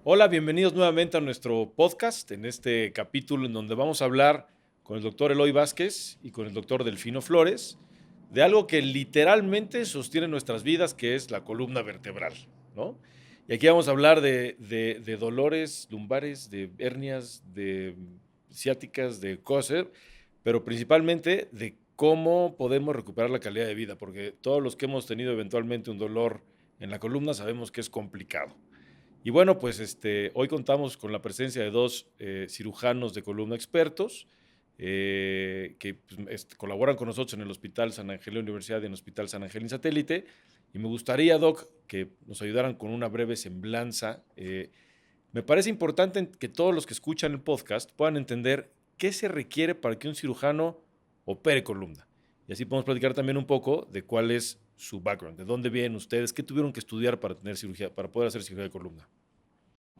Hola, bienvenidos nuevamente a nuestro podcast, en este capítulo en donde vamos a hablar con el doctor Eloy Vázquez y con el doctor Delfino Flores de algo que literalmente sostiene nuestras vidas, que es la columna vertebral, ¿no? Y aquí vamos a hablar de dolores lumbares, de hernias, de ciáticas, de cosas, pero principalmente de cómo podemos recuperar la calidad de vida, porque todos los que hemos tenido eventualmente un dolor en la columna sabemos que es complicado. Y bueno, pues hoy contamos con la presencia de dos cirujanos de columna expertos que pues, colaboran con nosotros en el Hospital San Angelín Universidad y en el Hospital San Angelín Satélite. Y me gustaría, Doc, que nos ayudaran con una breve semblanza. Me parece importante que todos los que escuchan el podcast puedan entender qué se requiere para que un cirujano opere columna. Y así podemos platicar también un poco de cuál es su background, de dónde vienen ustedes, qué tuvieron que estudiar para tener cirugía, para poder hacer cirugía de columna.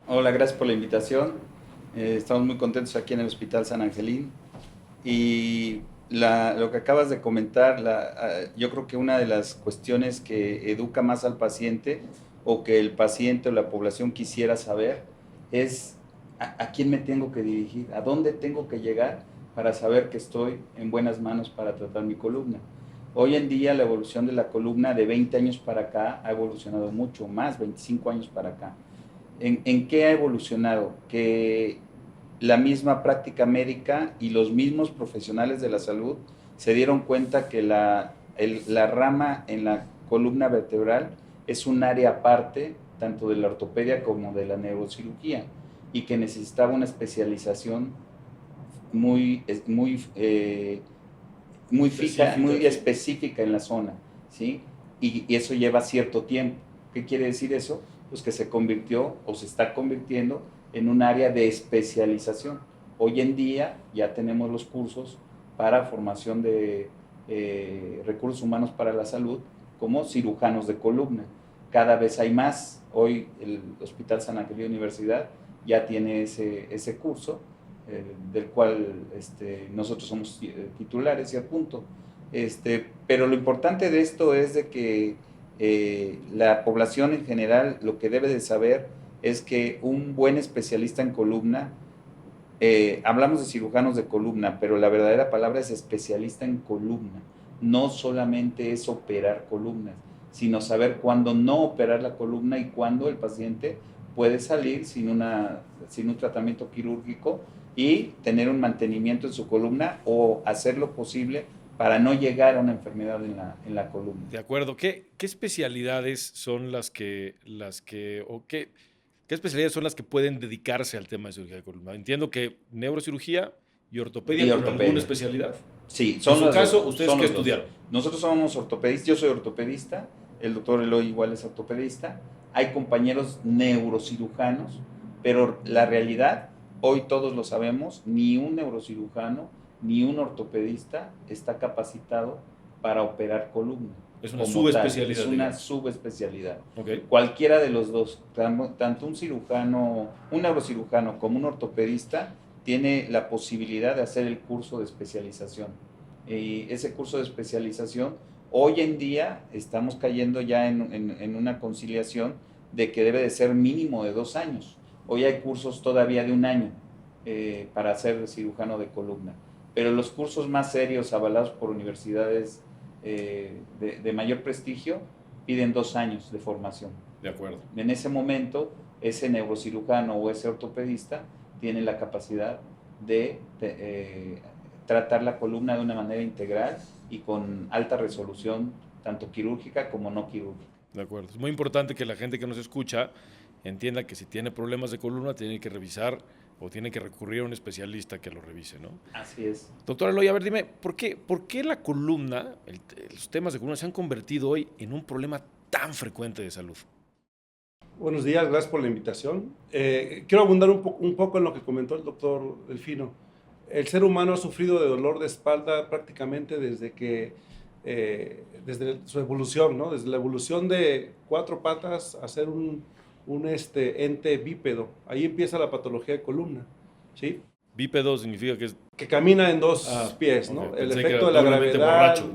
Hola, gracias por la invitación. Estamos muy contentos aquí en el Hospital San Angelín. Y lo que acabas de comentar, yo creo que una de las cuestiones que educa más al paciente o que el paciente o la población quisiera saber es a quién me tengo que dirigir, a dónde tengo que llegar para saber que estoy en buenas manos para tratar mi columna. Hoy en día la evolución de la columna de 20 años para acá ha evolucionado mucho más, 25 años para acá. ¿En qué ha evolucionado? Que la misma práctica médica y los mismos profesionales de la salud se dieron cuenta que la rama en la columna vertebral es un área aparte, tanto de la ortopedia como de la neurocirugía, y que necesitaba una especialización muy fija, muy específica en la zona, ¿sí? Y eso lleva cierto tiempo. ¿Qué quiere decir eso? Pues que se convirtió o se está convirtiendo en un área de especialización. Hoy en día ya tenemos los cursos para formación de recursos humanos para la salud como cirujanos de columna. Cada vez hay más. Hoy el Hospital San Angelín Universidad ya tiene ese curso, del cual nosotros somos titulares y a punto. Pero lo importante de esto es de que la población en general lo que debe de saber es que un buen especialista en columna, hablamos de cirujanos de columna, pero la verdadera palabra es especialista en columna. No solamente es operar columnas, sino saber cuándo no operar la columna y cuándo el paciente puede salir sin un tratamiento quirúrgico y tener un mantenimiento en su columna o hacer lo posible para no llegar a una enfermedad en la columna. De acuerdo. ¿Qué especialidades son qué especialidades son las que pueden dedicarse al tema de cirugía de columna? Entiendo que neurocirugía y ortopedia Y con alguna ortopedia. especialidad. Sí, En su caso, ¿ustedes qué estudiaron? Nosotros somos ortopedistas, yo soy ortopedista, el doctor Eloy igual es ortopedista, hay compañeros neurocirujanos, pero la realidad, hoy todos lo sabemos, ni un neurocirujano ni un ortopedista está capacitado para operar columna. Es una subespecialidad. Es una subespecialidad. Okay. Cualquiera de los dos, tanto un neurocirujano como un ortopedista, tiene la posibilidad de hacer el curso de especialización. Y ese curso de especialización, hoy en día estamos cayendo ya en una conciliación de que debe de ser mínimo de 2 años. Hoy hay cursos todavía de 1 año para ser cirujano de columna. Pero los cursos más serios, avalados por universidades de mayor prestigio, piden 2 años de formación. De acuerdo. En ese momento, ese neurocirujano o ese ortopedista tiene la capacidad de tratar la columna de una manera integral y con alta resolución, tanto quirúrgica como no quirúrgica. De acuerdo. Es muy importante que la gente que nos escucha entienda que si tiene problemas de columna tiene que revisar o tiene que recurrir a un especialista que lo revise, ¿no? Así es. Doctor Eloy, a ver, dime, ¿por qué la columna, los temas de columna se han convertido hoy en un problema tan frecuente de salud? Buenos días, gracias por la invitación. Quiero abundar un poco en lo que comentó el doctor Delfino. El ser humano ha sufrido de dolor de espalda prácticamente desde su evolución, ¿no? Desde la evolución de 4 patas a ser un ente bípedo. Ahí empieza la patología de columna, ¿sí? Bípedo significa que camina en 2 pies, ¿no? Okay. El Pensé efecto de la gravedad, borracho,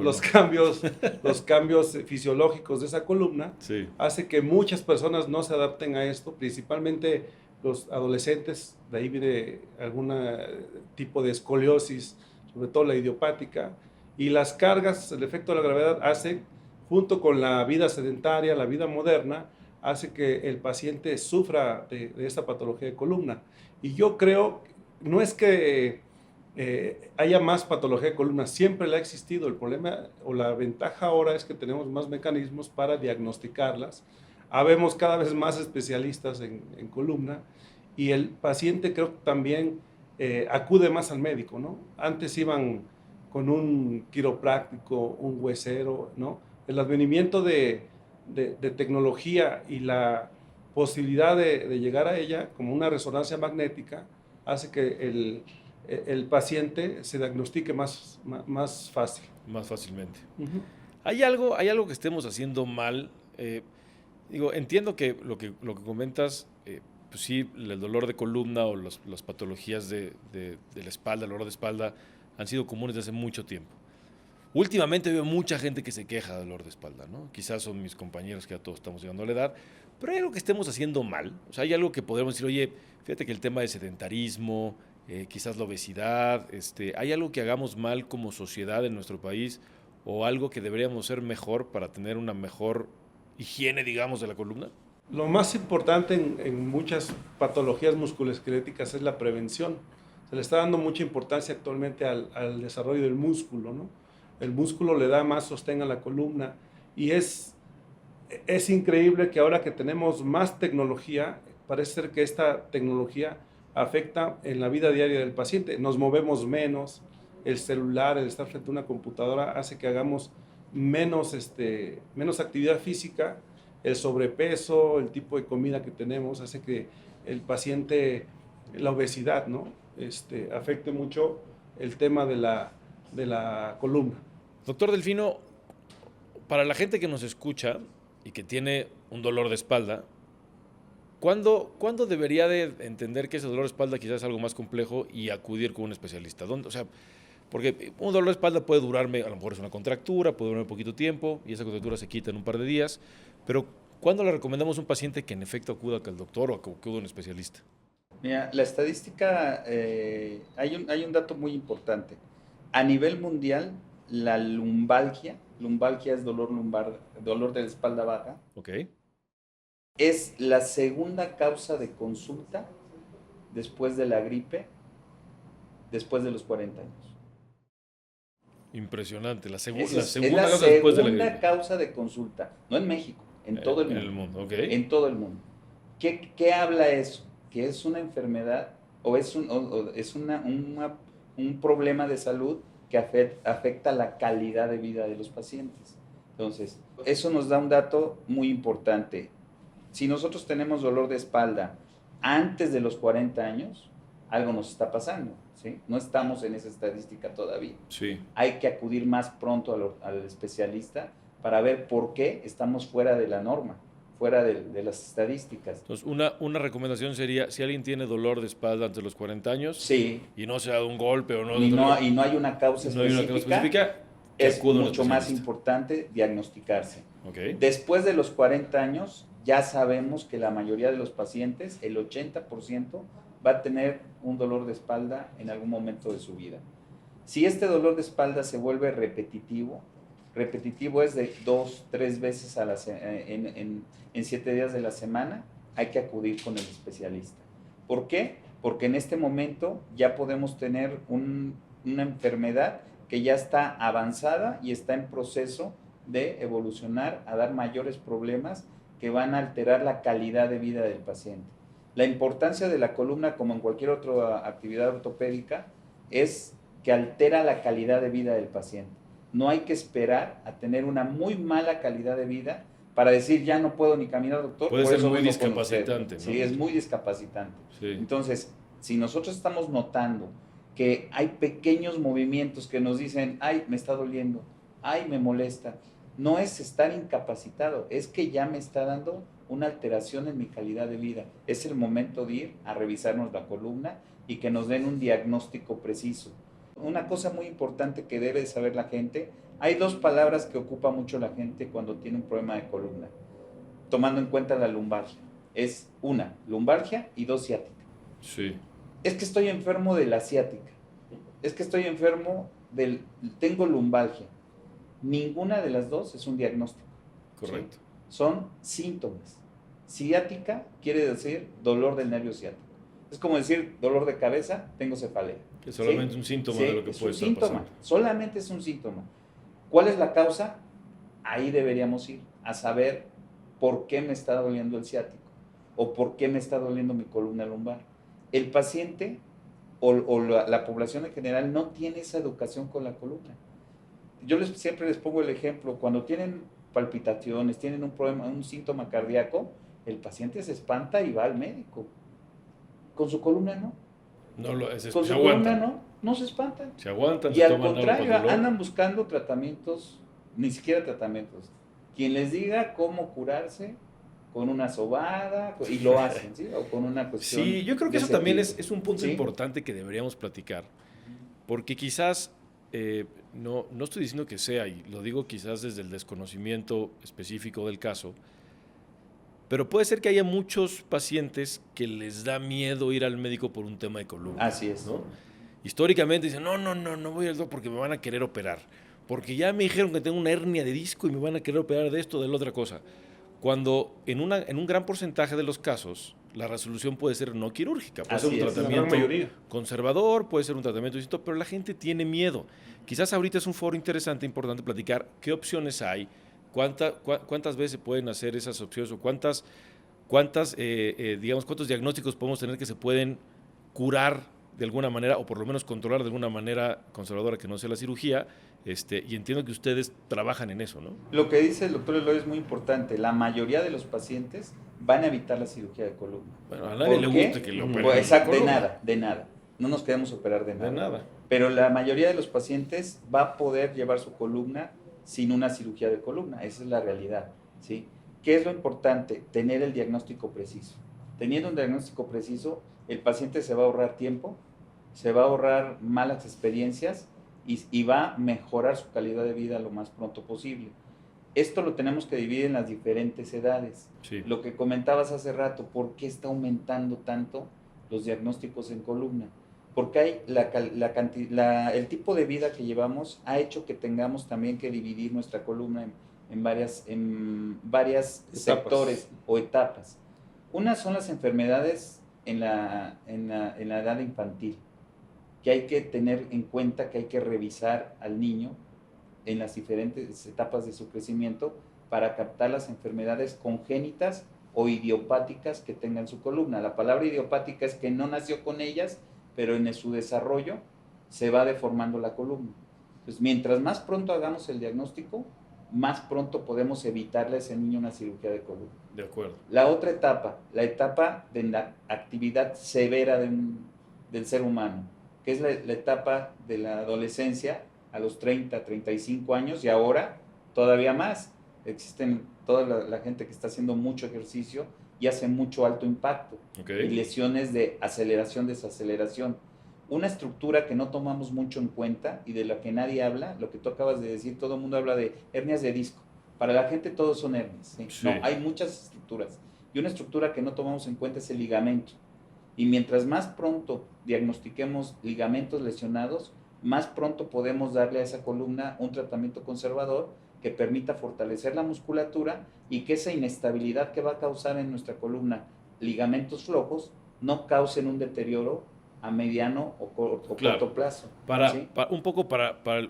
los cambios fisiológicos de esa columna, sí, hace que muchas personas no se adapten a esto, principalmente los adolescentes, de ahí viene algún tipo de escoliosis, sobre todo la idiopática, y las cargas, el efecto de la gravedad hace, junto con la vida sedentaria, la vida moderna, hace que el paciente sufra de esta patología de columna. Y yo creo, no es que haya más patología de columna, siempre la ha existido. El problema o la ventaja ahora es que tenemos más mecanismos para diagnosticarlas. Habemos cada vez más especialistas en columna y el paciente creo que también acude más al médico, ¿no? Antes iban con un quiropráctico, un huesero, ¿no? El advenimiento de tecnología y la posibilidad de llegar a ella como una resonancia magnética hace que el paciente se diagnostique más fácil. Más fácilmente. Uh-huh. ¿Hay algo que estemos haciendo mal? Entiendo que lo que comentas, pues sí, el dolor de columna o las patologías de la espalda, el dolor de espalda, han sido comunes desde hace mucho tiempo. Últimamente veo mucha gente que se queja de dolor de espalda, ¿no? Quizás son mis compañeros que ya todos estamos llegando a la edad, pero hay algo que estemos haciendo mal. O sea, hay algo que podemos decir, oye, fíjate que el tema de sedentarismo, quizás la obesidad, hay algo que hagamos mal como sociedad en nuestro país o algo que deberíamos hacer mejor para tener una mejor higiene, digamos, de la columna. Lo más importante en muchas patologías musculoesqueléticas es la prevención. Se le está dando mucha importancia actualmente al desarrollo del músculo, ¿no? El músculo le da más sostén a la columna y es increíble que ahora que tenemos más tecnología, parece ser que esta tecnología afecta en la vida diaria del paciente. Nos movemos menos, el celular, el estar frente a una computadora hace que hagamos menos actividad física, el sobrepeso, el tipo de comida que tenemos hace que el paciente, la obesidad, ¿no? Afecte mucho el tema de la columna. Doctor Delfino, para la gente que nos escucha y que tiene un dolor de espalda, ¿cuándo debería de entender que ese dolor de espalda quizás es algo más complejo y acudir con un especialista? O sea, porque un dolor de espalda puede durarme, a lo mejor es una contractura, puede durar un poquito tiempo y esa contractura se quita en un par de días, pero ¿cuándo le recomendamos a un paciente que en efecto acuda al doctor o que acuda a un especialista? Mira, la estadística, hay un dato muy importante. A nivel mundial, la lumbalgia es dolor lumbar, dolor de la espalda baja. Okay. Es la segunda causa de consulta después de la gripe, después de los 40 años. Impresionante, la Es segunda la causa después de la segunda gripe. causa de consulta, no en México, en todo el mundo. En el mundo, okay. En todo el mundo. ¿Qué habla eso? Que es una enfermedad o es un problema de salud que afecta la calidad de vida de los pacientes. Entonces, eso nos da un dato muy importante. Si nosotros tenemos dolor de espalda antes de los 40 años, algo nos está pasando, ¿sí? No estamos en esa estadística todavía. Sí. Hay que acudir más pronto al especialista para ver por qué estamos fuera de la norma, fuera de las estadísticas. Entonces, una recomendación sería, si alguien tiene dolor de espalda antes de los 40 años sí, y no se ha dado un golpe o y no hay una causa específica, es mucho más importante diagnosticarse. Okay. Después de los 40 años, ya sabemos que la mayoría de los pacientes, el 80%, va a tener un dolor de espalda en algún momento de su vida. Si este dolor de espalda se vuelve repetitivo es de 2-3 veces en 7 días de la semana, hay que acudir con el especialista. ¿Por qué? Porque en este momento ya podemos tener una enfermedad que ya está avanzada y está en proceso de evolucionar a dar mayores problemas que van a alterar la calidad de vida del paciente. La importancia de la columna, como en cualquier otra actividad ortopédica, es que altera la calidad de vida del paciente. No hay que esperar a tener una muy mala calidad de vida para decir, ya no puedo ni caminar, doctor. Puede ser muy discapacitante, ¿no? Sí, es muy discapacitante. Sí. Entonces, si nosotros estamos notando que hay pequeños movimientos que nos dicen, ay, me está doliendo, ay, me molesta, no es estar incapacitado, es que ya me está dando una alteración en mi calidad de vida. Es el momento de ir a revisarnos la columna y que nos den un diagnóstico preciso. Una cosa muy importante que debe saber la gente, hay 2 palabras que ocupa mucho la gente cuando tiene un problema de columna, tomando en cuenta la lumbalgia. es una, lumbalgia y dos, ciática. Sí. Es que estoy enfermo de la ciática. Es que estoy enfermo tengo lumbalgia. Ninguna de las dos es un diagnóstico. Correcto. ¿Sí? Son síntomas. Ciática quiere decir dolor del nervio ciático. Es como decir dolor de cabeza, tengo cefalea. Que es solamente un síntoma de lo que puede estar pasando. Solamente es un síntoma. ¿Cuál es la causa? Ahí deberíamos ir a saber por qué me está doliendo el ciático o por qué me está doliendo mi columna lumbar. El paciente o la población en general no tiene esa educación con la columna. Yo siempre les pongo el ejemplo, cuando tienen palpitaciones, tienen un problema, un síntoma cardíaco, el paciente se espanta y va al médico. Con su columna no. Con su columna no se espantan. Se aguantan. Y al contrario, andan buscando tratamientos, ni siquiera tratamientos. Quien les diga cómo curarse con una sobada, y lo hacen, ¿sí? O con una cuestión. Sí, yo creo que eso también es un punto importante que deberíamos platicar. Porque quizás, no estoy diciendo que sea, y lo digo quizás desde el desconocimiento específico del caso, pero puede ser que haya muchos pacientes que les da miedo ir al médico por un tema de columna. Así es. ¿No? Históricamente dicen, no voy al doctor porque me van a querer operar. Porque ya me dijeron que tengo una hernia de disco y me van a querer operar de esto o de la otra cosa. Cuando en un gran porcentaje de los casos, la resolución puede ser no quirúrgica. Puede ser un tratamiento conservador, puede ser un tratamiento distinto, pero la gente tiene miedo. Quizás ahorita es un foro interesante, importante platicar qué opciones hay, cuántas veces pueden hacer esas opciones o cuántos diagnósticos podemos tener que se pueden curar de alguna manera o por lo menos controlar de alguna manera conservadora que no sea la cirugía. Y entiendo que ustedes trabajan en eso, ¿no? Lo que dice el doctor Eloy es muy importante. La mayoría de los pacientes van a evitar la cirugía de columna. Bueno, a nadie le gusta que lo operen. Pues, exacto, de nada. No nos queremos operar de nada. Pero la mayoría de los pacientes va a poder llevar su columna sin una cirugía de columna. Esa es la realidad, ¿sí? ¿Qué es lo importante? Tener el diagnóstico preciso. Teniendo un diagnóstico preciso, el paciente se va a ahorrar tiempo, se va a ahorrar malas experiencias y va a mejorar su calidad de vida lo más pronto posible. Esto lo tenemos que dividir en las diferentes edades. Sí. Lo que comentabas hace rato, ¿por qué está aumentando tanto los diagnósticos en columna? Porque hay el tipo de vida que llevamos ha hecho que tengamos también que dividir nuestra columna en varias sectores o etapas. Unas son las enfermedades en la edad infantil, que hay que tener en cuenta, que hay que revisar al niño en las diferentes etapas de su crecimiento para captar las enfermedades congénitas o idiopáticas que tengan su columna. La palabra idiopática es que no nació con ellas, pero en su desarrollo se va deformando la columna. Entonces, mientras más pronto hagamos el diagnóstico, más pronto podemos evitarle a ese niño una cirugía de columna. De acuerdo. La otra etapa, la etapa de la actividad severa del ser humano, que es la etapa de la adolescencia a los 30, 35 años y ahora todavía más. Existen toda la gente que está haciendo mucho ejercicio y hace mucho alto impacto. Okay. Y lesiones de aceleración, desaceleración. Una estructura que no tomamos mucho en cuenta y de la que nadie habla, lo que tú acabas de decir, todo el mundo habla de hernias de disco. Para la gente todos son hernias, ¿sí? Sí. No, hay muchas estructuras. Y una estructura que no tomamos en cuenta es el ligamento. Y mientras más pronto diagnostiquemos ligamentos lesionados, más pronto podemos darle a esa columna un tratamiento conservador que permita fortalecer la musculatura y que esa inestabilidad que va a causar en nuestra columna ligamentos flojos no causen un deterioro a mediano o corto plazo. ¿Sí? Un poco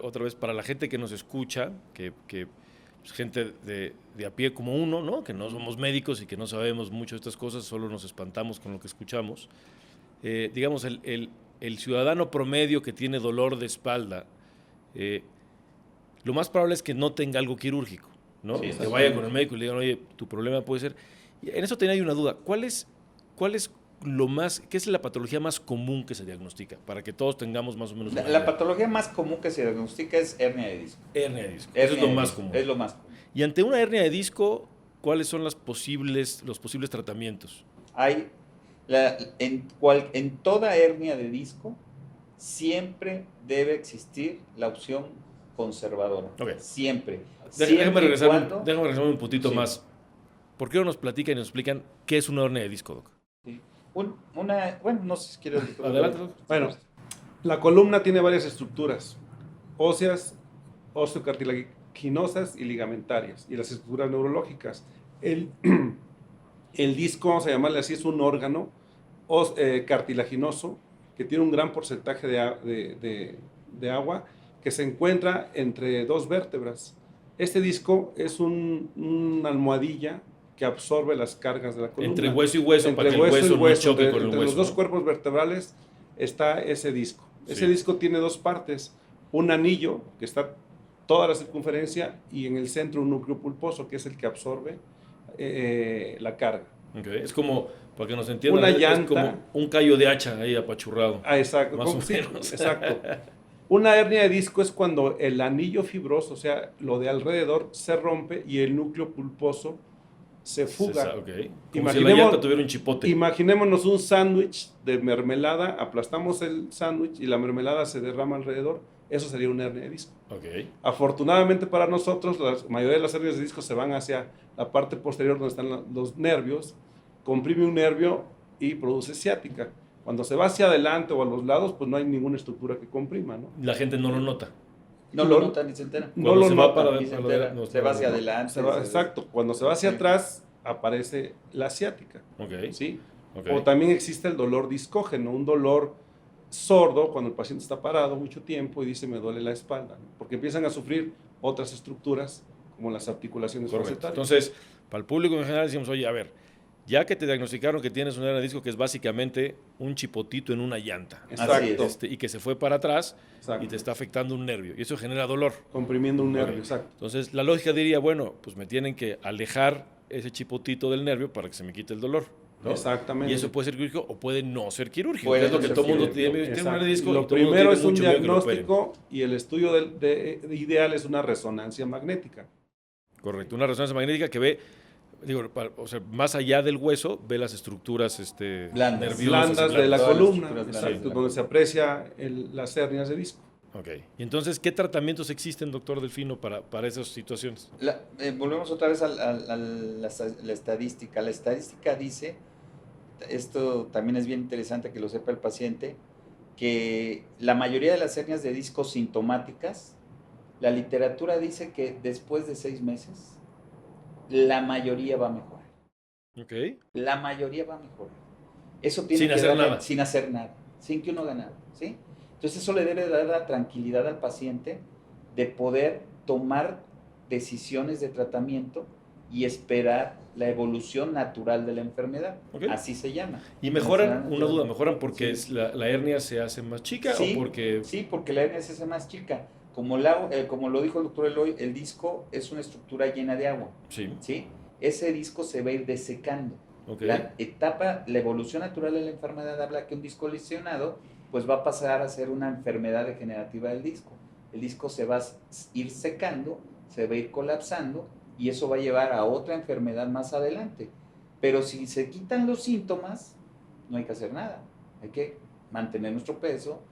otra vez, para la gente que nos escucha, que pues, gente de a pie como uno, ¿no? Que no somos médicos y que no sabemos mucho de estas cosas, solo nos espantamos con lo que escuchamos. Digamos, el ciudadano promedio que tiene dolor de espalda, lo más probable es que no tenga algo quirúrgico, ¿no? Sí, que vaya con el médico y le digan, oye, tu problema puede ser... Y en eso tenía una duda. ¿Qué es la patología más común que se diagnostica? Para que todos tengamos más o menos una idea. La patología más común que se diagnostica es hernia de disco. Hernia de disco. Eso es lo más común. Es lo más común. Y ante una hernia de disco, ¿cuáles son los posibles tratamientos? Hay en toda hernia de disco siempre debe existir la opción conservadora. Okay. Siempre. Déjame regresar un puntito más. ¿por qué no nos platican y nos explican qué es una hernia de disco, doc? Sí. Bueno, no sé si quieres... Adelante, doc. Bueno, la columna tiene varias estructuras, óseas, osteocartilaginosas y ligamentarias, y las estructuras neurológicas. El disco, vamos a llamarle así, es un órgano cartilaginoso que tiene un gran porcentaje de agua que se encuentra entre dos vértebras. Este disco es una almohadilla que absorbe las cargas de la columna. Entre hueso y hueso, entre para que el hueso no choque con el entre hueso. los dos cuerpos vertebrales está ese disco. Sí. Ese disco tiene dos partes, un anillo que está toda la circunferencia y en el centro un núcleo pulposo que es el que absorbe la carga. Okay. Es como, para que nos entiendan, Una es llanta, como un callo de hacha ahí apachurrado. Exacto. Más o Sí, menos. exacto. Una hernia de disco es cuando el anillo fibroso, o sea, lo de alrededor, se rompe y el núcleo pulposo se fuga. Okay. Como si la llanta tuviera un chipote. Imaginémonos un sándwich de mermelada, aplastamos el sándwich y la mermelada se derrama alrededor. Eso sería una hernia de disco. Okay. Afortunadamente para nosotros, la mayoría de las hernias de disco se van hacia la parte posterior donde están los nervios, comprime un nervio y produce ciática. Cuando se va hacia adelante o a los lados, pues no hay ninguna estructura que comprima, ¿no? La gente no lo nota. No lo nota ni se entera. No lo nota. Se va hacia adelante. Exacto. Cuando se va hacia atrás, aparece la ciática. Okay. ¿Sí? Okay. O también existe el dolor discógeno, un dolor sordo cuando el paciente está parado mucho tiempo y dice me duele la espalda, ¿no? Porque empiezan a sufrir otras estructuras como las articulaciones facetarias. Entonces, para el público en general decimos, oye, a ver, ya que te diagnosticaron que tienes una hernia de disco que es básicamente un chipotito en una llanta. Exacto. Y que se fue para atrás. Exacto. Y te está afectando un nervio. Y eso genera dolor. Comprimiendo un nervio, exacto. Entonces, la lógica diría, bueno, pues me tienen que alejar ese chipotito del nervio para que se me quite el dolor, ¿no? Exactamente. Y eso puede ser quirúrgico o puede no ser quirúrgico. Puede es lo que todo el mundo tiene. Tengo una hernia de disco. Lo primero es un diagnóstico y el estudio ideal es una resonancia magnética. Correcto, una resonancia magnética que ve, o sea, más allá del hueso, ve las estructuras blandas de la columna, exacto, donde se aprecia las hernias de disco. Ok. Y entonces, ¿qué tratamientos existen, doctor Delfino, para esas situaciones? Volvemos otra vez a la estadística. La estadística dice, esto también es bien interesante que lo sepa el paciente, que la mayoría de las hernias de disco sintomáticas, la literatura dice que después de 6 meses, la mayoría va a mejorar. Ok. La mayoría va a mejorar. Eso tiene sin hacer nada. Sin hacer nada, sin que uno haga nada, ¿sí? Entonces eso le debe dar la tranquilidad al paciente de poder tomar decisiones de tratamiento y esperar la evolución natural de la enfermedad. Okay. Así se llama. ¿Y mejoran? Una duda, ¿mejoran porque la hernia se hace más chica sí, o porque...? Sí, porque la hernia se hace más chica. Como lo dijo el doctor Eloy, el disco es una estructura llena de agua. Sí. ¿Sí? Ese disco se va a ir desecando. Okay. La evolución natural de la enfermedad habla que un disco lesionado pues va a pasar a ser una enfermedad degenerativa del disco. El disco se va a ir secando, se va a ir colapsando y eso va a llevar a otra enfermedad más adelante. Pero si se quitan los síntomas, no hay que hacer nada. Hay que mantener nuestro peso,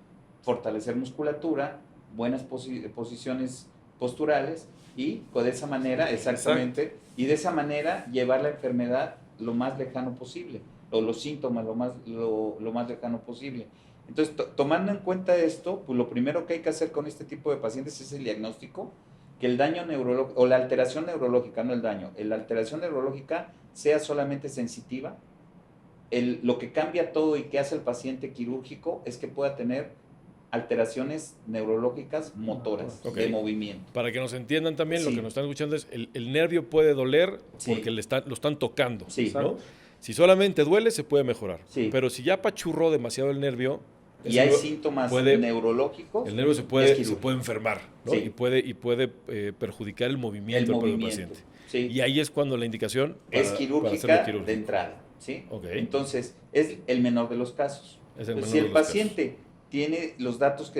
fortalecer musculatura, buenas posiciones posturales y de esa manera, exactamente, y de esa manera llevar la enfermedad lo más lejano posible, o los síntomas lo más lejano posible. Entonces, tomando en cuenta esto, pues lo primero que hay que hacer con este tipo de pacientes es el diagnóstico, que el daño neurológico, o la alteración neurológica, no el daño, la alteración neurológica sea solamente sensitiva. Lo que cambia todo y que hace el paciente quirúrgico es que pueda tener alteraciones neurológicas motoras, de movimiento. Para que nos entiendan también, lo que nos están escuchando es, el nervio puede doler porque lo están tocando, ¿no? Si solamente duele, se puede mejorar. Pero si ya apachurró demasiado el nervio... Y hay síntomas neurológicos... El nervio se puede enfermar, ¿no? Y puede perjudicar el movimiento del paciente. Y ahí es cuando la indicación... es quirúrgica de entrada, ¿sí? Entonces, es el menor de los casos. Si el paciente tiene los datos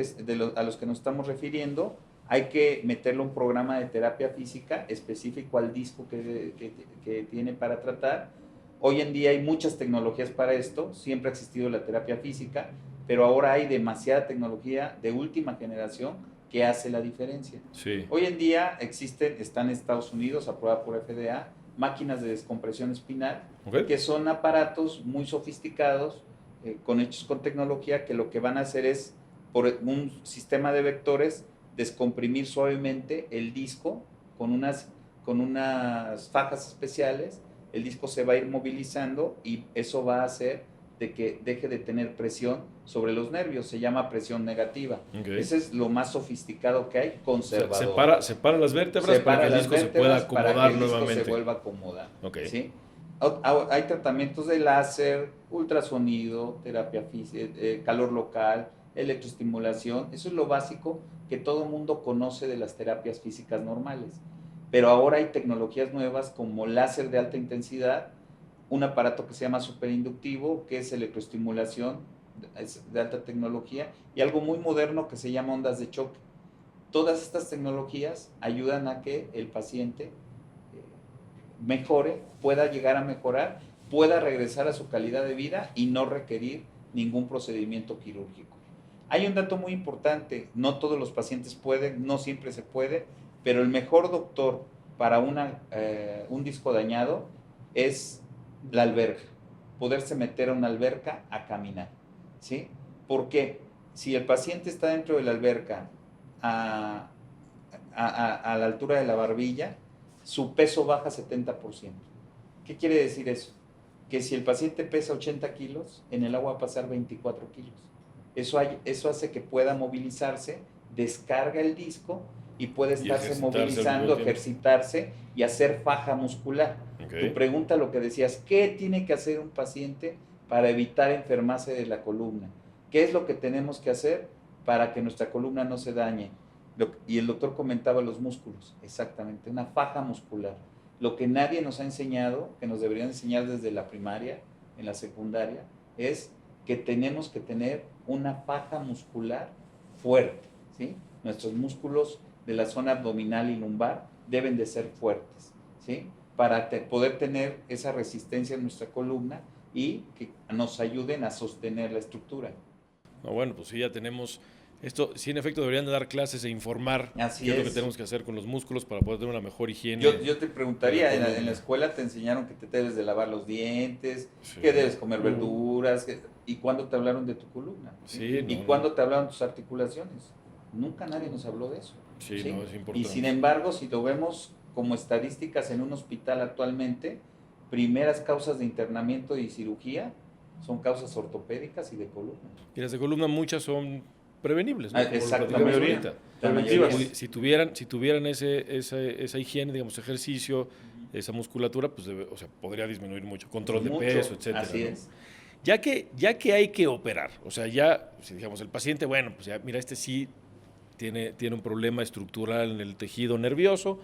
a los que nos estamos refiriendo, hay que meterle un programa de terapia física específico al disco que tiene para tratar. Hoy en día hay muchas tecnologías para esto, siempre ha existido la terapia física, pero ahora hay demasiada tecnología de última generación que hace la diferencia. Sí. Hoy en día están en Estados Unidos, aprobada por FDA, máquinas de descompresión espinal, Ok. que son aparatos muy sofisticados, hechos con tecnología, que lo que van a hacer es, por un sistema de vectores, descomprimir suavemente el disco con unas fajas especiales. El disco se va a ir movilizando y eso va a hacer de que deje de tener presión sobre los nervios. Se llama presión negativa. Okay. Ese es lo más sofisticado que hay, conservador. O sea, separa las vértebras para que el disco se pueda acomodar para que el disco nuevamente. se vuelva a acomodar. Okay. ¿Sí? Hay tratamientos de láser, ultrasonido, terapia física, calor local, electroestimulación. Eso es lo básico que todo el mundo conoce de las terapias físicas normales. Pero ahora hay tecnologías nuevas como láser de alta intensidad, un aparato que se llama superinductivo, que es electroestimulación de alta tecnología, y algo muy moderno que se llama ondas de choque. Todas estas tecnologías ayudan a que el paciente mejore, pueda llegar a mejorar, pueda regresar a su calidad de vida y no requerir ningún procedimiento quirúrgico. Hay un dato muy importante, no todos los pacientes pueden, no siempre se puede, pero el mejor doctor para un disco dañado es la alberca, poderse meter a una alberca a caminar, ¿sí? ¿Por qué? Si el paciente está dentro de la alberca a la altura de la barbilla, su peso baja 70%. ¿Qué quiere decir eso? Que si el paciente pesa 80 kilos, en el agua va a pasar 24 kilos. Eso hace que pueda movilizarse, descarga el disco y puede estarse movilizando, ejercitarse y hacer faja muscular. Okay. Tu pregunta, lo que decías, ¿qué tiene que hacer un paciente para evitar enfermarse de la columna? ¿Qué es lo que tenemos que hacer para que nuestra columna no se dañe? Y el doctor comentaba los músculos, exactamente, una faja muscular. Lo que nadie nos ha enseñado, que nos deberían enseñar desde la primaria, en la secundaria, es que tenemos que tener una faja muscular fuerte, ¿sí? Nuestros músculos de la zona abdominal y lumbar deben de ser fuertes, ¿sí? Para poder tener esa resistencia en nuestra columna y que nos ayuden a sostener la estructura. No, bueno, pues sí, ya tenemos esto. Sí, en efecto, deberían de dar clases e informar qué es lo que tenemos que hacer con los músculos para poder tener una mejor higiene. Yo te preguntaría, en la escuela te enseñaron que te debes de lavar los dientes, sí, que debes comer verduras, ¿y cuándo te hablaron de tu columna? Sí, ¿Y cuándo te hablaron de tus articulaciones? Nunca nadie nos habló de eso. Sí, ¿sí? No, es importante. Y sin embargo, si lo vemos como estadísticas en un hospital actualmente, primeras causas de internamiento y cirugía son causas ortopédicas y de columna. Y las de columna muchas son prevenibles, ¿no? Exactamente. La mayoría. Si tuvieran esa higiene, digamos, ejercicio, esa musculatura, pues podría disminuir mucho. Control de peso, etcétera. Así es. Ya que hay que operar, o sea, ya, si digamos, el paciente, bueno, pues ya, mira, este sí tiene un problema estructural en el tejido nervioso,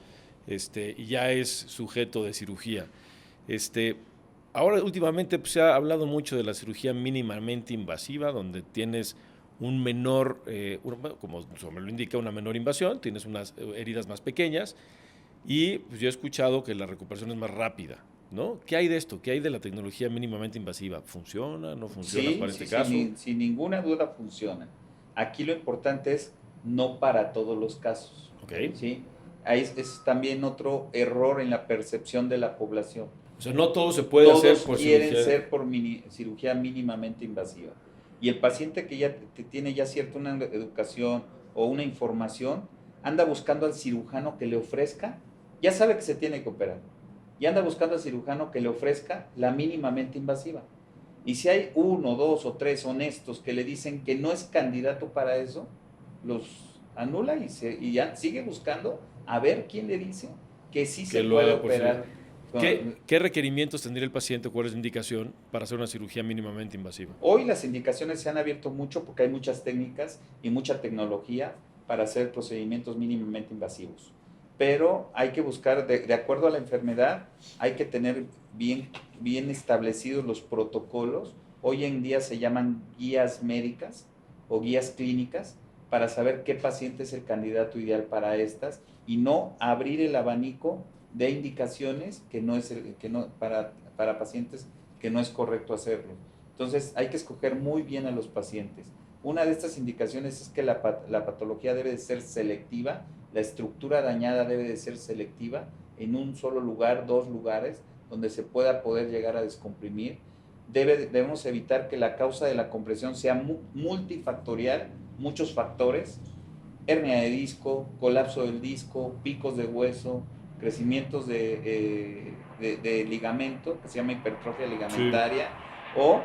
y ya es sujeto de cirugía. Ahora, últimamente, pues, se ha hablado mucho de la cirugía mínimamente invasiva, donde tienes un menor, como su nombre lo indica, una menor invasión, tienes unas heridas más pequeñas y pues, yo he escuchado que la recuperación es más rápida, ¿no? ¿Qué hay de esto? ¿Qué hay de la tecnología mínimamente invasiva? ¿Funciona? ¿No funciona para este caso? Sin ninguna duda funciona. Aquí lo importante es no para todos los casos. Okay. ¿Sí? Ahí es también otro error en la percepción de la población. O sea, no todo se puede hacer por quieren ser por cirugía mínimamente invasiva. Y el paciente que ya tiene ya cierta una educación o una información, anda buscando al cirujano que le ofrezca, ya sabe que se tiene que operar, y anda buscando al cirujano que le ofrezca la mínimamente invasiva. Y si hay 1, 2 o 3 honestos que le dicen que no es candidato para eso, los anula y ya sigue buscando a ver quién le dice que sí se puede operar. ¿Qué requerimientos tendría el paciente, cuál es la indicación para hacer una cirugía mínimamente invasiva? Hoy las indicaciones se han abierto mucho porque hay muchas técnicas y mucha tecnología para hacer procedimientos mínimamente invasivos. Pero hay que buscar, de acuerdo a la enfermedad, hay que tener bien establecidos los protocolos. Hoy en día se llaman guías médicas o guías clínicas para saber qué paciente es el candidato ideal para estas y no abrir el abanico de indicaciones para pacientes que no es correcto hacerlo. Entonces hay que escoger muy bien a los pacientes. Una de estas indicaciones es que la patología debe de ser selectiva, la estructura dañada debe de ser selectiva en un solo lugar, 2 lugares, donde se pueda poder llegar a descomprimir. Debemos evitar que la causa de la compresión sea multifactorial, muchos factores, hernia de disco, colapso del disco, picos de hueso, crecimientos de ligamento, que se llama hipertrofia ligamentaria, sí, o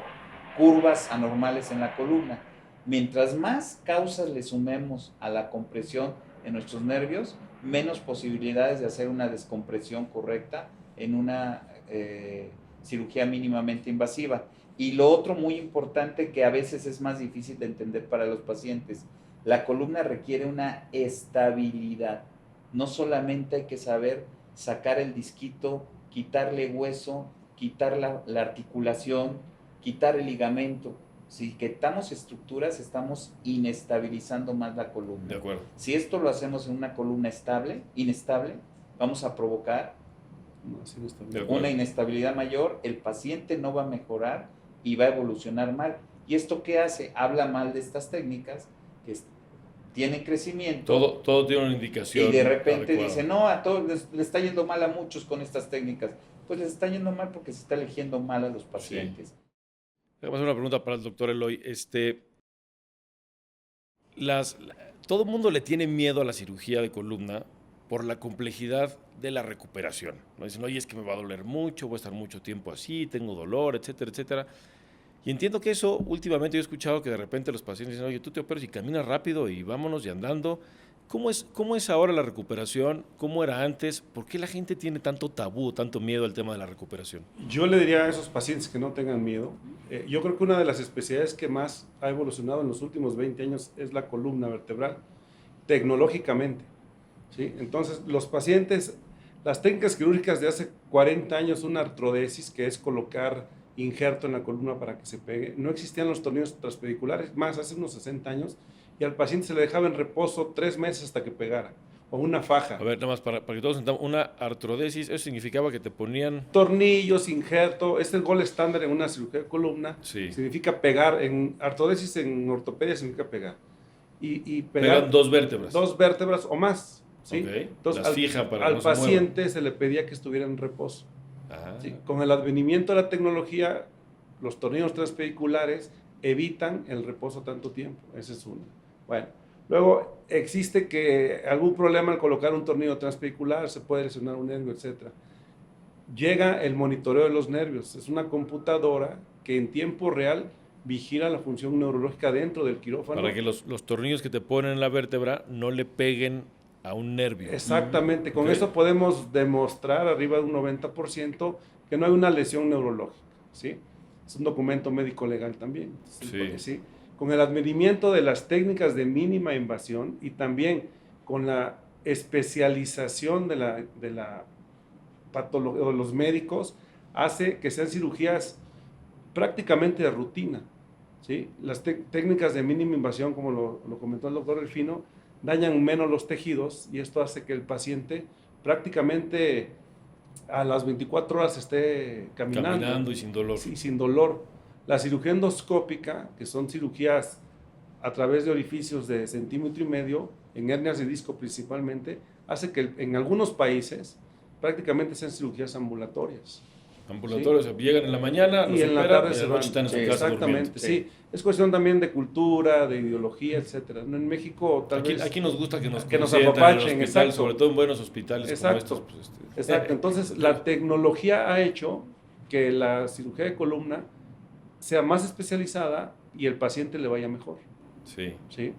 curvas anormales en la columna. Mientras más causas le sumemos a la compresión en nuestros nervios, menos posibilidades de hacer una descompresión correcta en una cirugía mínimamente invasiva. Y lo otro muy importante, que a veces es más difícil de entender para los pacientes, la columna requiere una estabilidad. No solamente hay que saber sacar el disquito, quitarle hueso, quitar la articulación, quitar el ligamento. Si quitamos estructuras, estamos inestabilizando más la columna. De acuerdo. Si esto lo hacemos en una columna inestable, vamos a provocar una inestabilidad mayor, el paciente no va a mejorar y va a evolucionar mal. ¿Y esto qué hace? Habla mal de estas técnicas que tienen crecimiento. Todo tiene una indicación. Y de repente dice, no, a todos le está yendo mal a muchos con estas técnicas. Pues les está yendo mal porque se está eligiendo mal a los pacientes. Sí. Déjame hacer una pregunta para el doctor Eloy. Todo el mundo le tiene miedo a la cirugía de columna por la complejidad de la recuperación. ¿No? Dicen, oye, es que me va a doler mucho, voy a estar mucho tiempo así, tengo dolor, etcétera, etcétera. Y entiendo que eso, últimamente yo he escuchado que de repente los pacientes dicen, oye, tú te operas y caminas rápido y vámonos y andando. ¿Cómo es ahora la recuperación? ¿Cómo era antes? ¿Por qué la gente tiene tanto tabú, tanto miedo al tema de la recuperación? Yo le diría a esos pacientes que no tengan miedo. Yo creo que una de las especialidades que más ha evolucionado en los últimos 20 años es la columna vertebral, tecnológicamente, ¿sí? Entonces, los pacientes, las técnicas quirúrgicas de hace 40 años, una artrodesis, que es colocar injerto en la columna para que se pegue, no existían los tornillos transpediculares, más hace unos 60 años, y al paciente se le dejaba en reposo 3 meses hasta que pegara, o una faja. A ver, nada más para que todos entendamos, una artrodesis, eso significaba que te ponían... Tornillos, injerto, este es el gol estándar en una cirugía de columna, sí. Significa pegar, en artrodesis en ortopedia significa pegar. Y pegar pegan 2 vértebras. 2 vértebras o más, ¿sí? Okay. Entonces las fija para al no paciente se le pedía que estuviera en reposo. ¿Sí? Con el advenimiento de la tecnología, los tornillos transpediculares evitan el reposo tanto tiempo. Esa es una. Bueno, luego existe que algún problema al colocar un tornillo transpedicular, se puede lesionar un nervio, etc. Llega el monitoreo de los nervios. Es una computadora que en tiempo real vigila la función neurológica dentro del quirófano. Para que los tornillos que te ponen en la vértebra no le peguen a un nervio. Exactamente, con eso podemos demostrar arriba de un 90% que no hay una lesión neurológica, ¿sí? Es un documento médico legal también, ¿sí? Con el advenimiento de las técnicas de mínima invasión y también con la especialización de la patología de los médicos, hace que sean cirugías prácticamente de rutina, ¿sí? Las técnicas de mínima invasión, como lo comentó el doctor Delfino, dañan menos los tejidos y esto hace que el paciente prácticamente a las 24 horas esté caminando y sin dolor. Sí, sin dolor. La cirugía endoscópica, que son cirugías a través de orificios de 1,5 centímetros, en hernias de disco principalmente, hace que en algunos países prácticamente sean cirugías ambulatorias. Ambulatorios, ¿sí? Llegan en la mañana, y en la tarde se van. Están en su casa exactamente, sí. Es cuestión también de cultura, de ideología, etcétera. En México aquí nos gusta que nos apapachen, hospital, sobre todo en buenos hospitales exacto, como estos. Exacto. Entonces, la tecnología ha hecho que la cirugía de columna sea más especializada y el paciente le vaya mejor. Sí. ¿Sí?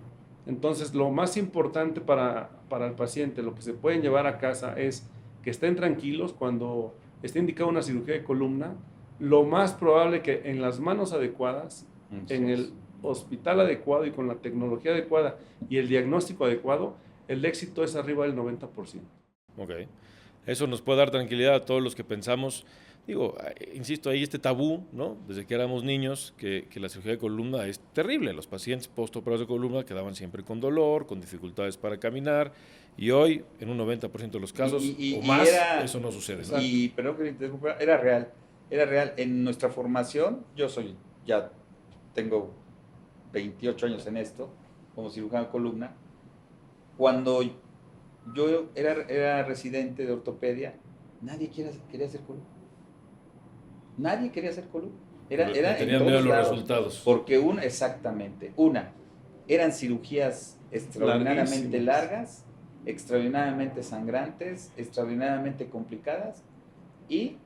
Entonces, lo más importante para el paciente, lo que se pueden llevar a casa es que estén tranquilos cuando esté indicada una cirugía de columna, lo más probable que en las manos adecuadas, en el hospital adecuado y con la tecnología adecuada y el diagnóstico adecuado, el éxito es arriba del 90%. Ok. Eso nos puede dar tranquilidad a todos los que pensamos, insisto, hay este tabú, ¿no? Desde que éramos niños, que la cirugía de columna es terrible. Los pacientes postoperados de columna quedaban siempre con dolor, con dificultades para caminar, y hoy, en un 90% de los casos o más, eso no sucede. Perdón que le interrumpa, era real. En nuestra formación, ya tengo 28 años en esto, como cirujano de columna, cuando Yo era residente de ortopedia, nadie quería hacer columna. Nadie quería hacer columna. Era en Tenían miedo a todos los lados. resultados. Porque exactamente, eran cirugías extraordinariamente largas, extraordinariamente sangrantes, extraordinariamente complicadas, y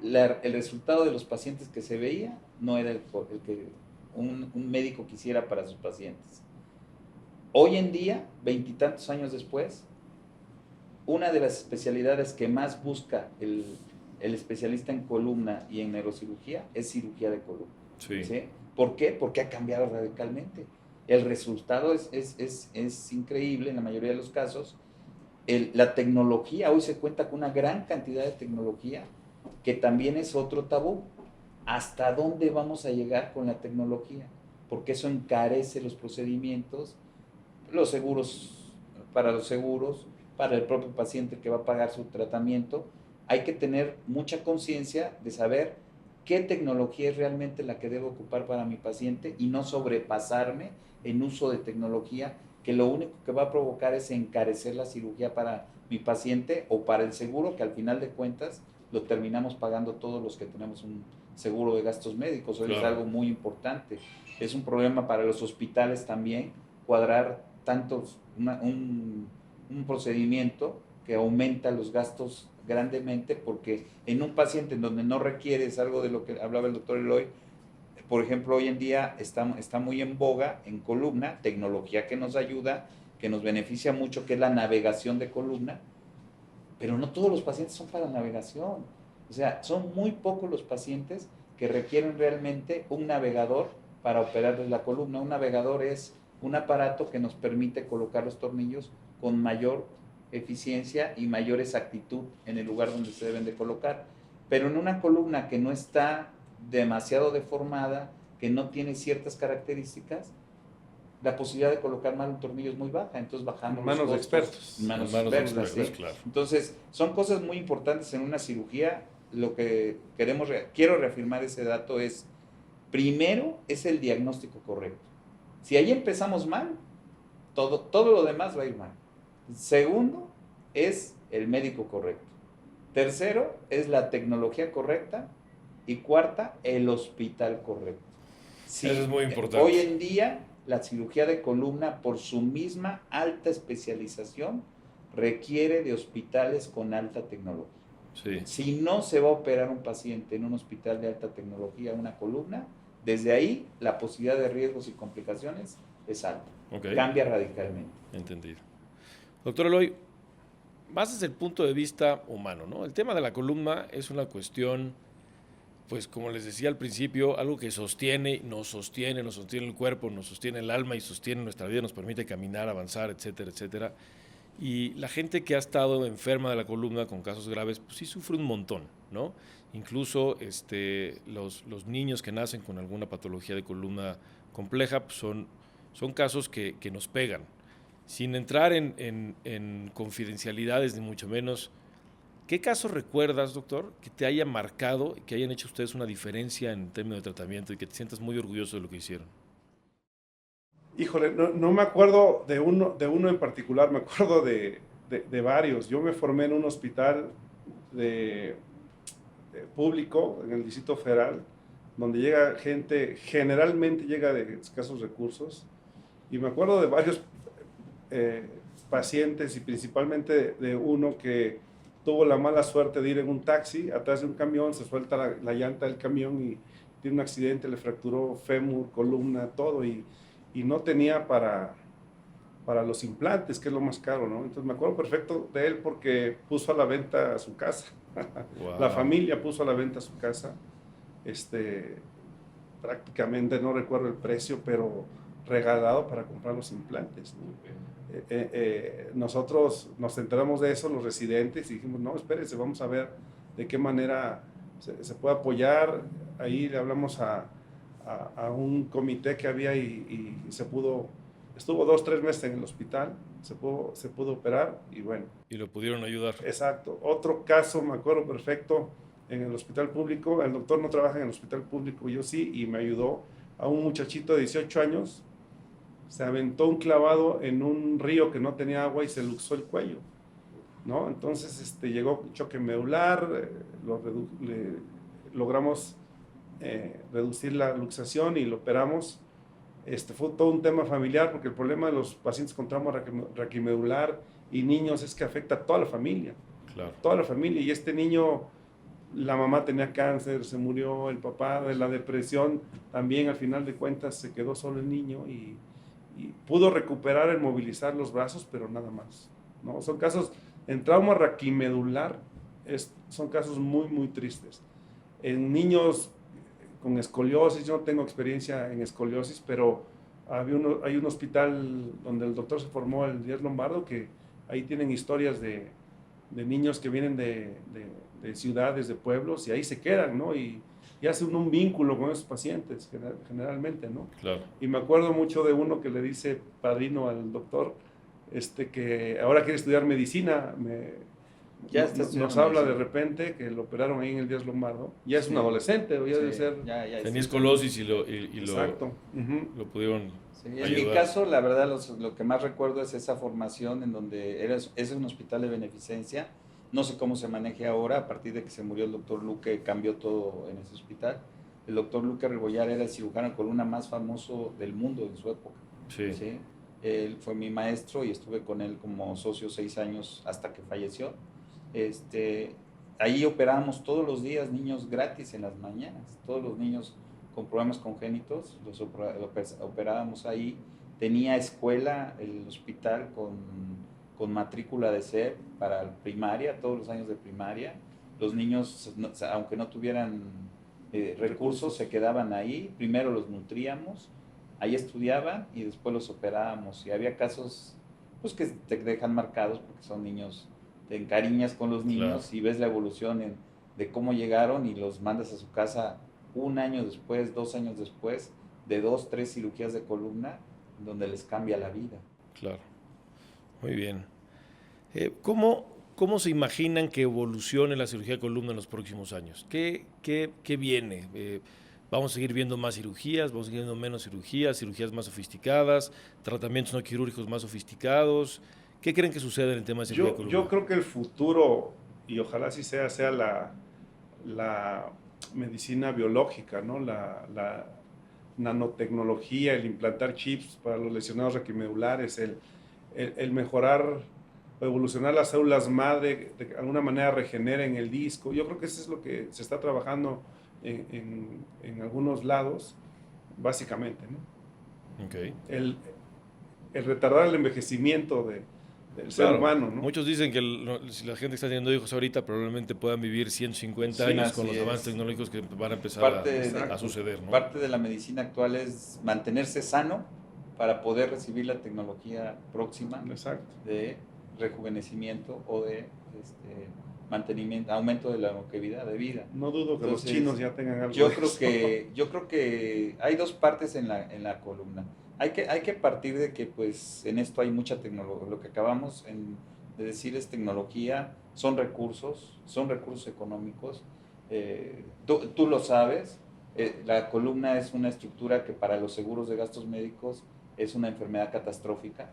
el resultado de los pacientes que se veía no era el que un médico quisiera para sus pacientes. Hoy en día, 20 y tantos años después, una de las especialidades que más busca el especialista en columna y en neurocirugía es cirugía de columna. Sí. ¿Sí? ¿Por qué? Porque ha cambiado radicalmente. El resultado es increíble en la mayoría de los casos. La tecnología, hoy se cuenta con una gran cantidad de tecnología, que también es otro tabú. ¿Hasta dónde vamos a llegar con la tecnología? Porque eso encarece los procedimientos, los seguros, para el propio paciente que va a pagar su tratamiento. Hay que tener mucha conciencia de saber qué tecnología es realmente la que debo ocupar para mi paciente y no sobrepasarme en uso de tecnología, que lo único que va a provocar es encarecer la cirugía para mi paciente o para el seguro, que al final de cuentas lo terminamos pagando todos los que tenemos un seguro de gastos médicos. Eso es algo muy importante. Es un problema para los hospitales también, cuadrar un procedimiento que aumenta los gastos grandemente, porque en un paciente en donde no requieres algo de lo que hablaba el doctor Eloy, por ejemplo, hoy en día está muy en boga en columna, tecnología que nos ayuda, que nos beneficia mucho, que es la navegación de columna, pero no todos los pacientes son para navegación. O sea, son muy pocos los pacientes que requieren realmente un navegador para operarles la columna. Un navegador es un aparato que nos permite colocar los tornillos con mayor eficiencia y mayor exactitud en el lugar donde se deben de colocar. Pero en una columna que no está demasiado deformada, que no tiene ciertas características, la posibilidad de colocar mal un tornillo es muy baja, entonces bajamos manos los costos. expertos. Manos de expertas, expertos, ¿sí? claro. Entonces, son cosas muy importantes en una cirugía. Lo que quiero reafirmar ese dato es, primero, es el diagnóstico correcto. Si ahí empezamos mal, todo lo demás va a ir mal. Segundo, es el médico correcto. Tercero, es la tecnología correcta. Y cuarta, el hospital correcto. Sí, eso es muy importante. Hoy en día, la cirugía de columna, por su misma alta especialización, requiere de hospitales con alta tecnología. Sí. Si no se va a operar un paciente en un hospital de alta tecnología, una columna, desde ahí la posibilidad de riesgos y complicaciones es alta. Okay. Cambia radicalmente. Entendido. Doctor Eloy, más desde el punto de vista humano, ¿no? El tema de la columna es una cuestión, pues como les decía al principio, algo que nos sostiene el cuerpo, nos sostiene el alma y sostiene nuestra vida, nos permite caminar, avanzar, etcétera, etcétera. Y la gente que ha estado enferma de la columna con casos graves, pues sí sufre un montón, ¿no? Incluso los niños que nacen con alguna patología de columna compleja, pues son casos que nos pegan. Sin entrar en confidencialidades, ni mucho menos, ¿qué casos recuerdas, doctor, que te haya marcado y que hayan hecho ustedes una diferencia en términos de tratamiento y que te sientas muy orgulloso de lo que hicieron? Híjole, no me acuerdo de uno en particular, me acuerdo de varios. Yo me formé en un hospital público en el Distrito Federal, donde llega gente, generalmente llega de escasos recursos, y me acuerdo de varios pacientes, y principalmente de uno que tuvo la mala suerte de ir en un taxi atrás de un camión, se suelta la llanta del camión y tiene un accidente, le fracturó fémur, columna, todo, y no tenía para los implantes, que es lo más caro, ¿no? Entonces me acuerdo perfecto de él porque puso a la venta su casa. Wow. La familia puso a la venta su casa. Prácticamente no recuerdo el precio, pero regalado para comprar los implantes, ¿no? Nosotros nos enteramos de eso, los residentes, y dijimos, no, espérense, vamos a ver de qué manera se puede apoyar. Ahí le hablamos a un comité que había y estuvo 2-3 meses en el hospital, se pudo operar y bueno. Y lo pudieron ayudar. Exacto. Otro caso, me acuerdo perfecto, en el hospital público, el doctor no trabaja en el hospital público, yo sí, y me ayudó a un muchachito de 18 años, se aventó un clavado en un río que no tenía agua y se luxó el cuello. ¿no? Entonces llegó choque medular, logramos reducir la luxación y lo operamos. Fue todo un tema familiar, porque el problema de los pacientes con trauma raquimedular y niños es que afecta a toda la familia. Claro. Toda la familia. Y este niño, la mamá tenía cáncer, se murió, el papá de la depresión también, al final de cuentas se quedó solo el niño y pudo recuperar el movilizar los brazos, pero nada más, ¿no? Son casos, en trauma raquimedular, son casos muy, muy tristes. En niños con escoliosis, yo no tengo experiencia en escoliosis, pero hay un hospital donde el doctor se formó, el Díaz Lombardo, que ahí tienen historias de niños que vienen de ciudades, de pueblos, y ahí se quedan, ¿no? Y hacen un vínculo con esos pacientes, generalmente, ¿no? Claro. Y me acuerdo mucho de uno que le dice padrino al doctor, que ahora quiere estudiar medicina, nos habla de repente que lo operaron ahí en el Díaz Lombardo, ya es un adolescente, ya debe ser... Tenía escoliosis y Exacto. lo pudieron ayudar. En mi caso, la verdad, lo que más recuerdo es esa formación en donde es un hospital de beneficencia. No sé cómo se maneje ahora, a partir de que se murió el doctor Luque, cambió todo en ese hospital. El doctor Luque Rebollar era el cirujano de columna más famoso del mundo en su época. Sí. ¿Sí? Él fue mi maestro y estuve con él como socio 6 años hasta que falleció. Ahí operábamos todos los días niños gratis en las mañanas. Todos los niños con problemas congénitos los operábamos ahí. Tenía escuela el hospital con matrícula de SEP para primaria, todos los años de primaria. Los niños, aunque no tuvieran recursos, se quedaban ahí. Primero los nutríamos, ahí estudiaban y después los operábamos. Y había casos pues, que te dejan marcados porque son niños, te encariñas con los niños, claro, y ves la evolución de cómo llegaron y los mandas a su casa 1 año después, 2 años después, de 2, 3 cirugías de columna, donde les cambia la vida. Claro, muy bien. ¿Cómo se imaginan que evolucione la cirugía de columna en los próximos años? ¿Qué viene? ¿Vamos a seguir viendo más cirugías? ¿Vamos a seguir viendo menos cirugías más sofisticadas, tratamientos no quirúrgicos más sofisticados? ¿Qué creen que sucede en el tema de cirugía de columna? Yo creo que el futuro, y ojalá así sea la medicina biológica, ¿no? La nanotecnología, el implantar chips para los lesionados raquimedulares, el mejorar o evolucionar las células madre, de alguna manera regeneren el disco. Yo creo que eso es lo que se está trabajando en algunos lados, básicamente, ¿no? Okay. El retardar el envejecimiento del ser humano, ¿no? Muchos dicen que si la gente está teniendo hijos ahorita probablemente puedan vivir 150 años con los avances tecnológicos que van a empezar a suceder, ¿no? Parte de la medicina actual es mantenerse sano para poder recibir la tecnología próxima. Exacto. De rejuvenecimiento o de mantenimiento, aumento de la longevidad de vida. No dudo que los chinos ya tengan algo. Yo creo que hay 2 partes en la columna. Hay que partir de que pues en esto hay mucha tecnología. Lo que acabamos de decir es tecnología, son recursos económicos. Tú lo sabes, la columna es una estructura que para los seguros de gastos médicos es una enfermedad catastrófica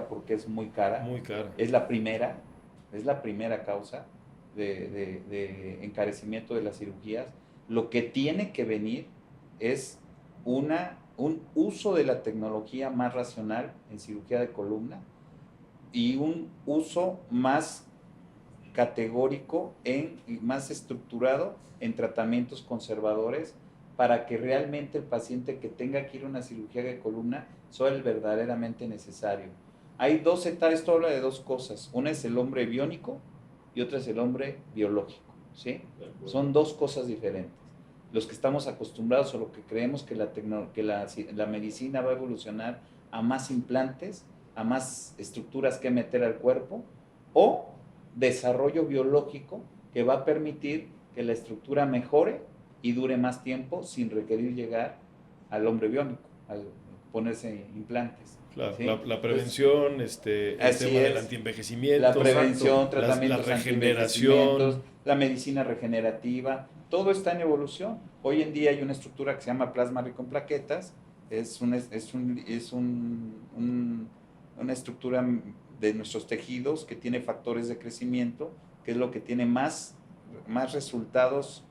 porque es muy cara. Muy cara. Es la primera causa de encarecimiento de las cirugías. Lo que tiene que venir es un uso de la tecnología más racional en cirugía de columna y un uso más categórico y más estructurado en tratamientos conservadores para que realmente el paciente que tenga que ir a una cirugía de columna sea el verdaderamente necesario. Hay 2 etapas, esto habla de 2 cosas. Una es el hombre biónico y otra es el hombre biológico, ¿sí? Son 2 cosas diferentes. Los que estamos acostumbrados o lo que creemos que la medicina va a evolucionar a más implantes, a más estructuras que meter al cuerpo, o desarrollo biológico que va a permitir que la estructura mejore y dure más tiempo sin requerir llegar al hombre biónico, al ponerse implantes. Claro, ¿sí? la prevención, el tema del antienvejecimiento. La prevención, tratamientos la regeneración. La medicina regenerativa, todo está en evolución. Hoy en día hay una estructura que se llama plasma rico en plaquetas, es una estructura de nuestros tejidos, que tiene factores de crecimiento, que es lo que tiene más resultados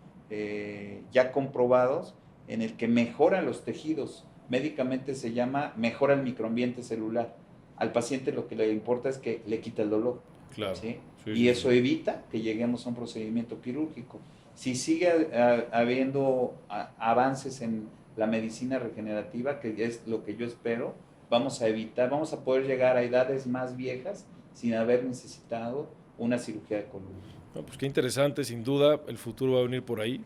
ya comprobados, en el que mejora los tejidos. Médicamente se llama mejora el microambiente celular. Al paciente lo que le importa es que le quita el dolor. Claro. ¿Sí? Sí, y sí, eso sí. evita que lleguemos a un procedimiento quirúrgico. Si sigue habiendo avances en la medicina regenerativa, que es lo que yo espero, vamos a poder llegar a edades más viejas sin haber necesitado una cirugía de columna. No, pues qué interesante, sin duda, el futuro va a venir por ahí.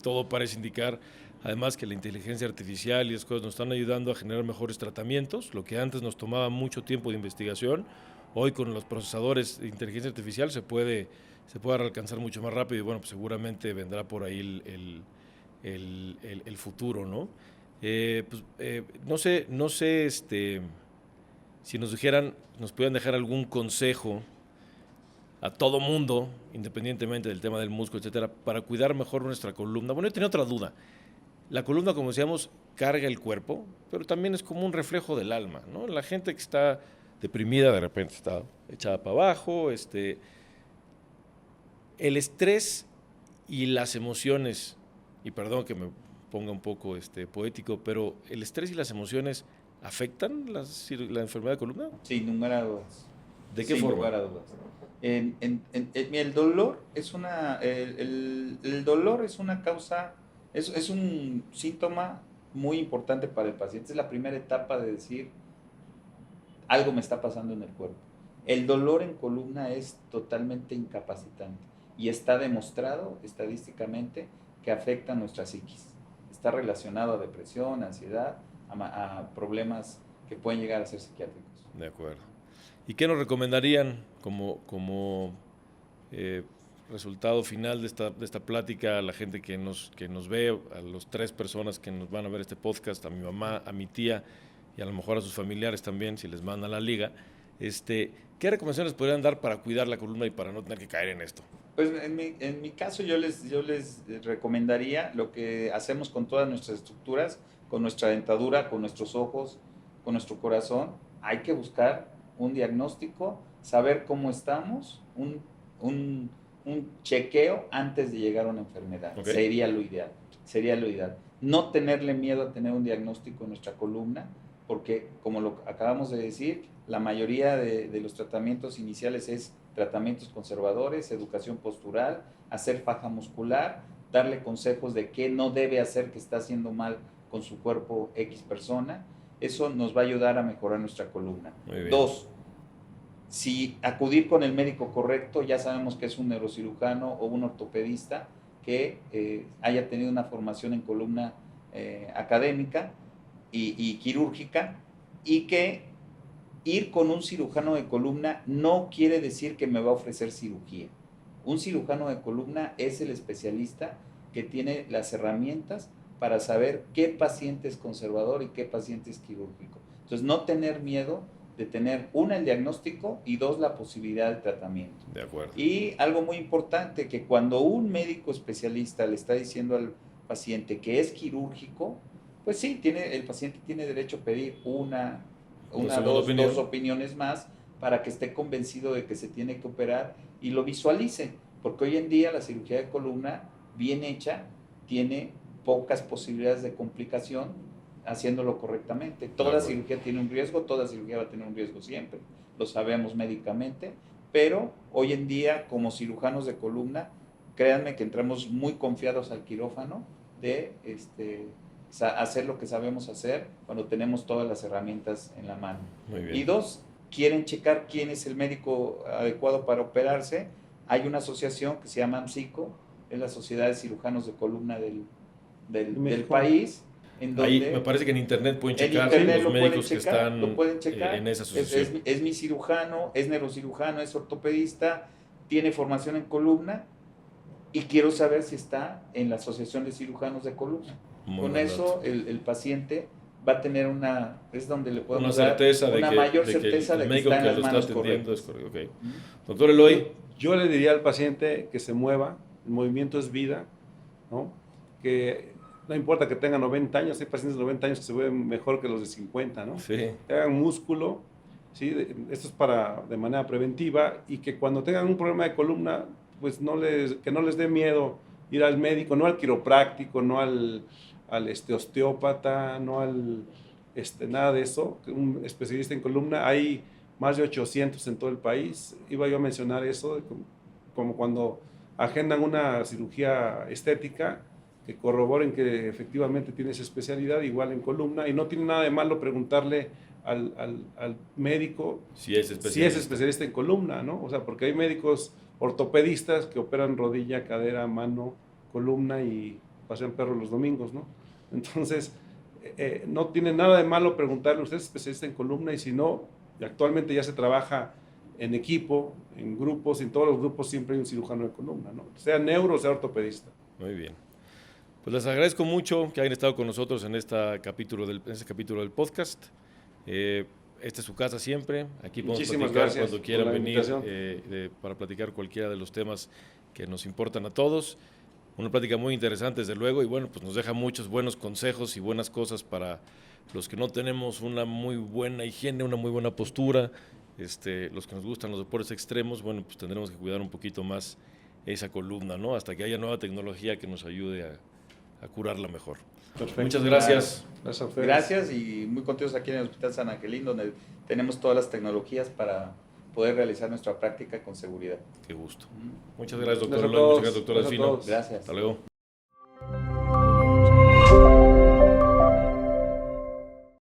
Todo parece indicar, además, que la inteligencia artificial y esas cosas nos están ayudando a generar mejores tratamientos. Lo que antes nos tomaba mucho tiempo de investigación, hoy con los procesadores de inteligencia artificial se puede alcanzar mucho más rápido y bueno, pues seguramente vendrá por ahí el futuro, ¿no? No sé si nos pudieran dejar algún consejo a todo mundo, independientemente del tema del músculo, etcétera, para cuidar mejor nuestra columna. Bueno, yo tenía otra duda. La columna, como decíamos, carga el cuerpo, pero también es como un reflejo del alma, ¿no? La gente que está deprimida de repente está echada para abajo, el estrés y las emociones, y perdón que me ponga un poco poético, pero el estrés y las emociones afectan la enfermedad de columna. Sin lugar a dudas. ¿De qué forma? Sin lugar a dudas. El dolor es el dolor es una causa, es un síntoma muy importante para el paciente. Es la primera etapa de decir, algo me está pasando en el cuerpo. El dolor en columna es totalmente incapacitante y está demostrado estadísticamente que afecta a nuestra psiquis. Está relacionado a depresión, ansiedad, a problemas que pueden llegar a ser psiquiátricos. De acuerdo. ¿Y qué nos recomendarían como resultado final de esta plática a la gente que nos ve, a las 3 personas que nos van a ver este podcast, a mi mamá, a mi tía y a lo mejor a sus familiares también, si les manda la liga? ¿Qué recomendaciones podrían dar para cuidar la columna y para no tener que caer en esto? Pues en mi caso yo les recomendaría lo que hacemos con todas nuestras estructuras, con nuestra dentadura, con nuestros ojos, con nuestro corazón. Hay que buscar un diagnóstico, saber cómo estamos, un chequeo antes de llegar a una enfermedad. Okay. Sería lo ideal. No tenerle miedo a tener un diagnóstico en nuestra columna, porque como lo acabamos de decir, la mayoría de los tratamientos iniciales es tratamientos conservadores, educación postural, hacer faja muscular, darle consejos de qué no debe hacer, que está haciendo mal con su cuerpo X persona. Eso nos va a ayudar a mejorar nuestra columna. 2, si acudir con el médico correcto, ya sabemos que es un neurocirujano o un ortopedista que haya tenido una formación en columna académica y quirúrgica, y que ir con un cirujano de columna no quiere decir que me va a ofrecer cirugía. Un cirujano de columna es el especialista que tiene las herramientas para saber qué paciente es conservador y qué paciente es quirúrgico. Entonces, no tener miedo de tener, 1, el diagnóstico, y 2, la posibilidad de tratamiento. De acuerdo. Y algo muy importante, que cuando un médico especialista le está diciendo al paciente que es quirúrgico, pues sí, el paciente tiene derecho a pedir dos opiniones más para que esté convencido de que se tiene que operar y lo visualice, porque hoy en día la cirugía de columna bien hecha tiene pocas posibilidades de complicación haciéndolo correctamente. Toda cirugía tiene un riesgo, toda cirugía va a tener un riesgo siempre, lo sabemos médicamente, pero hoy en día como cirujanos de columna, créanme que entramos muy confiados al quirófano de hacer lo que sabemos hacer cuando tenemos todas las herramientas en la mano. Muy bien. Y 2, quieren checar quién es el médico adecuado para operarse. Hay una asociación que se llama AMCICO, es la Sociedad de Cirujanos de Columna del país. En donde, ahí me parece que en internet pueden checar los médicos que están en esa asociación. Es mi cirujano, es neurocirujano, es ortopedista, tiene formación en columna y quiero saber si está en la Asociación de Cirujanos de Columna. Con eso el paciente va a tener es donde le podemos dar una mayor certeza de que está en las manos correctas. Okay. Doctor Eloy. Yo le diría al paciente que se mueva, el movimiento es vida, ¿no? Que no importa que tenga 90 años, hay pacientes de 90 años que se ven mejor que los de 50, ¿no? Sí. Que hagan músculo, ¿sí? Esto es de manera preventiva, y que cuando tengan un problema de columna, pues que no les dé miedo ir al médico, no al quiropráctico, no al osteópata, no al nada de eso, un especialista en columna. Hay más de 800 en todo el país. Iba yo a mencionar eso, como cuando agendan una cirugía estética, que corroboren que efectivamente tienes especialidad, igual en columna, y no tiene nada de malo preguntarle al médico si es especialista en columna, ¿no? O sea, porque hay médicos ortopedistas que operan rodilla, cadera, mano, columna y pasean perros los domingos, ¿no? Entonces, no tiene nada de malo preguntarle, ¿usted es especialista en columna? Y si no, actualmente ya se trabaja en equipo, en grupos, en todos los grupos siempre hay un cirujano de columna, ¿no? Sea neuro o sea ortopedista. Muy bien. Pues les agradezco mucho que hayan estado con nosotros en este capítulo del podcast. Esta es su casa siempre. Aquí podemos platicar cuando quieran venir para platicar cualquiera de los temas que nos importan a todos. Una plática muy interesante, desde luego, y bueno, pues nos deja muchos buenos consejos y buenas cosas para los que no tenemos una muy buena higiene, una muy buena postura. Los que nos gustan los deportes extremos, bueno, pues tendremos que cuidar un poquito más esa columna, ¿no? Hasta que haya nueva tecnología que nos ayude a curarla mejor. Perfecto. Muchas gracias. Gracias, y muy contentos aquí en el Hospital San Angelín, donde tenemos todas las tecnologías para poder realizar nuestra práctica con seguridad. Qué gusto. Muchas gracias, doctor Eloy. Muchas gracias, doctor Delfino. Gracias. Hasta luego.